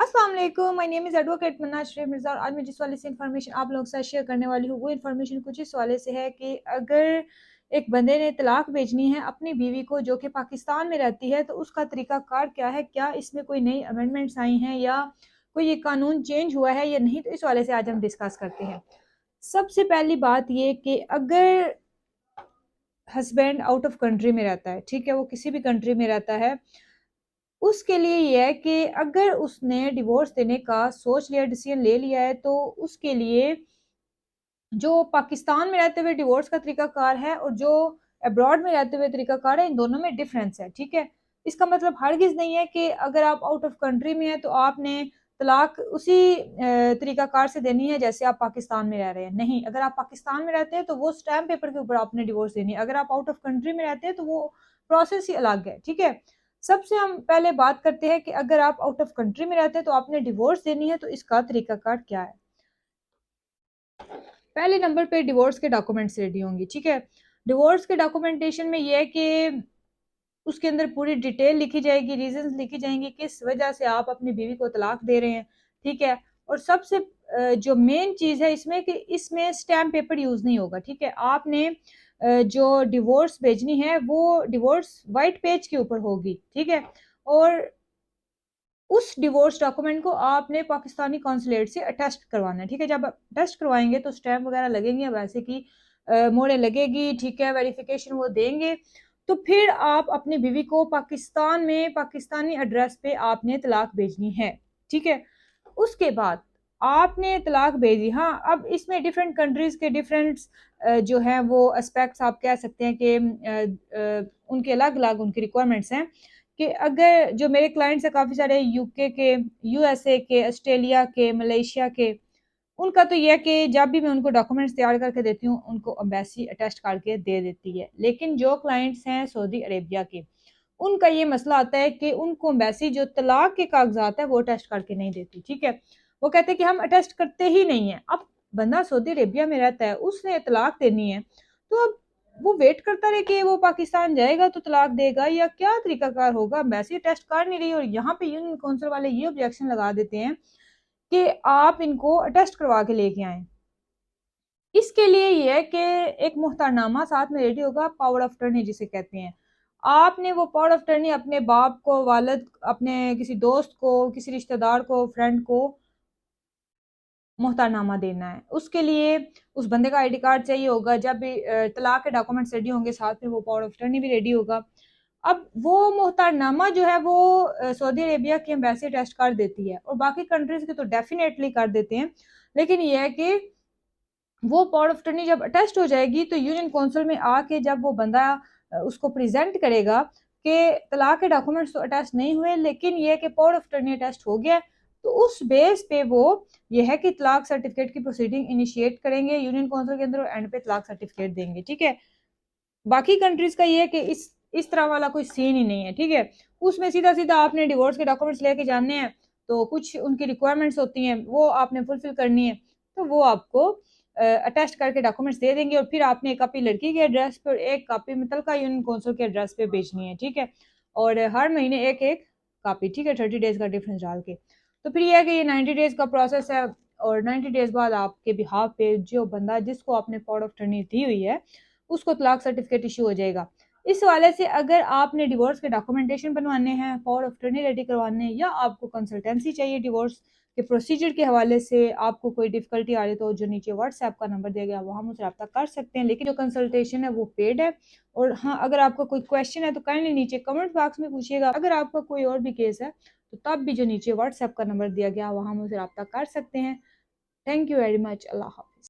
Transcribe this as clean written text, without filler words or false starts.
अस्सलाम वालेकुम, my name is advocate मन्नात शरीफ मिर्ज़ा और आज मैं जिस वाले से इन्फॉर्मेशन आप लोगों के साथ शेयर करने वाली हूँ वो इन्फॉर्मेशन कुछ इस वाले से है कि अगर एक बंदे ने तलाक भेजनी है अपनी बीवी को जो कि पाकिस्तान में रहती है तो उसका तरीक़ाकार क्या है? क्या इसमें कोई नई अमेंडमेंट्स आई हैं या कोई ये कानून चेंज हुआ है या नहीं? तो इस वाले से आज हम डिस्कस करते हैं। सबसे पहली बात ये कि अगर हस्बैंड आउट ऑफ कंट्री में रहता है, ठीक है? वो किसी भी कंट्री में रहता है, उसके लिए ये है कि अगर उसने डिवोर्स देने का सोच लिया, डिसीजन ले लिया है, तो उसके लिए जो पाकिस्तान में रहते हुए डिवोर्स का तरीकाकार है और जो अब्रॉड में रहते हुए तरीकाकार है, इन दोनों में डिफरेंस है, ठीक है? इसका मतलब हरगिज़ नहीं है कि अगर आप आउट ऑफ कंट्री में हैं, तो आपने तलाक उसी तरीकाकार से देनी है, जैसे आप पाकिस्तान में रह रहे हैं। नहीं, अगर आप पाकिस्तान में रहते हैं, तो वो स्टैम्प पेपर के ऊपर आपने डिवोर्स देनी है। अगर आप आउट ऑफ कंट्री में रहते हैं, तो वो प्रोसेस ही अलग है, ठीक है? सबसे हम पहले बात करते हैं कि अगर आप आउट ऑफ कंट्री में रहते हैं, तो आपने डिवोर्स देनी है, तो इसका तरीकाकार क्या है? पहले नंबर पे डिवोर्स के डॉक्यूमेंट्स रेडी होंगी, ठीक है? डिवोर्स के डॉक्यूमेंटेशन में ये है कि उसके अंदर पूरी डिटेल लिखी जाएगी, रीज़न्स लिखी जाएँगी, किस वजह से आप अपनी बीवी को तलाक दे रहे हैं, ठीक है? और सबसे जो मेन चीज़ है इसमें कि इसमें स्टैम्प पेपर यूज़ नहीं होगा, ठीक है? आपने जो डिवोर्स भेजनी है, वो डिवोर्स व्हाइट पेज के ऊपर होगी, ठीक है? और उस डिवोर्स डॉक्यूमेंट को आपने पाकिस्तानी कॉन्सुलेट से अटेस्ट करवाना है, ठीक है? जब आप अटेस्ट करवाएँगे तो स्टैम्प वगैरह लगेंगे, वैसे की मोहरें लगेगी, ठीक है? वेरिफ़िकेशन वो देंगे, तो फिर आप अपनी बीवी को पाकिस्तान में पाकिस्तानी एड्रेस पे आपने तलाक भेजनी है, ठीक है? उसके बाद आपने तलाक भेजी, हाँ, अब इसमें डिफरेंट कंट्रीज़ के डिफरेंट्स जो हैं वो एस्पेक्ट्स आप कह सकते हैं कि उनके अलग-अलग उनकी रिक्वायरमेंट्स हैं कि अगर जो मेरे क्लाइंट्स हैं काफ़ी सारे यूके के, यूएसए के, ऑस्ट्रेलिया के, मलेशिया के, उनका तो ये है कि जब भी मैं उनको डॉक्यूमेंट्स तैयार करके देती हूँ, उनको एम्बेसी अटेस्ट करके दे देती है। लेकिन जो क्लाइंट्स हैं सऊदी अरेबिया के, उनका ये मसला आता है कि उनको एम्बेसी जो तलाक के कागज़ात हैं, वो अटेस्ट करके नहीं देती, ठीक है? वो कहते हैं कि हम अटेस्ट करते ही नहीं हैं। अब बंदा सऊदी अरेबिया में रहता है, उसने तलाक देनी है, तो अब वो वेट करता रहे कि वो पाकिस्तान जाएगा तो तलाक देगा या क्या तरीकाकार होगा? एम्बेसी अटेस्ट कर नहीं रही और यहाँ पे यूनियन काउंसिल वाले ये ऑब्जेक्शन लगा देते हैं कि आप इनको अटेस्ट करवा के लेके आएँ। इसके लिए ये है कि एक मुहतारनामा साथ में रेडी होगा, पावर ऑफ अटॉर्नी जिसे कहते हैं। आपने वो पावर ऑफ अटॉर्नी अपने बाप को, वालिद, अपने किसी दोस्त को, किसी रिश्तेदार को, फ्रेंड को मुहतारनामा देना है। उसके लिए उस बंदे का आईडी कार्ड चाहिए होगा, जब भी तलाक के डॉक्यूमेंट्स रेडी होंगे, साथ में वो पावर ऑफ अटॉर्नी भी रेडी होगा। अब वो मुहतारनामा जो है वो सऊदी अरेबिया की एम्बेसी अटेस्ट कर देती है और बाकी कंट्रीज़ के तो डेफ़िनेटली कर देते हैं। लेकिन ये है कि वो पावर ऑफ अटॉर्नी जब अटेस्ट हो जाएगी तो यूनियन काउंसिल में आके जब वो बंदा उसको प्रेज़ेंट करेगा कि तलाक के डॉक्यूमेंट्स तो अटेस्ट नहीं हुए, लेकिन ये है कि पावर ऑफ अटॉर्नी अटेस्ट हो गया है, तो उस बेस पे वो ये है कि तलाक सर्टिफ़िकेट की प्रोसीडिंग इनिशिएट करेंगे यूनियन काउंसिल के अंदर और एंड पे तलाक सर्टिफ़िकेट देंगे, ठीक है? बाकी कंट्रीज़ का ये है कि इस तरह वाला कोई सीन ही नहीं है, ठीक है? उसमें सीधा-सीधा आपने डिवोर्स के डॉक्यूमेंट्स लेके जाने हैं, तो कुछ उनकी रिक्वायरमेंट्स होती हैं, वो आपने फुलफ़िल करनी है, तो वो आपको अटेस्ट करके डॉक्यूमेंट्स दे देंगे और फिर आपने एक कॉपी लड़की के एड्रेस पे और एक कॉपी मुतल्लिका यूनियन काउंसिल के एड्रेस पे भेजनी है, ठीक है? और हर महीने एक-एक कॉपी, ठीक है? 30 डेज़ का डिफरेंस डाल के। तो फिर ये है कि ये 90 डेज़ का प्रोसेस है और 90 डेज़ बाद आपके बिहाफ़ पे जो बंदा जिसको आपने पावर ऑफ अटॉर्नी दी हुई है, उसको तलाक सर्टिफ़िकेट इश्यू हो जाएगा। इस हवाले से अगर आपने डिवोर्स के डॉक्यूमेंटेशन बनवाने हैं, पावर ऑफ अटॉर्नी रेडी करवाने हैं या आपको कंसल्टेंसी चाहिए डिवोर्स के प्रोसीजर के हवाले से, आपको कोई डिफ़िकल्टी आ रही है तो जो नीचे व्हाट्सएप का नंबर दिया गया है वहाँ मुझसे राब्ता कर सकते हैं। लेकिन जो कंसल्टेशन है वो पेड है और हाँ, अगर आपका कोई क्वेश्चन है तो काइंडली नीचे कमेंट बॉक्स में पूछिएगा। अगर आपका कोई और भी केस है, तो तब भी जो नीचे व्हाट्सएप का नंबर दिया गया है वहाँ मुझसे राब्ता कर सकते हैं। Thank you very much. अल्लाह हाफ़िज़।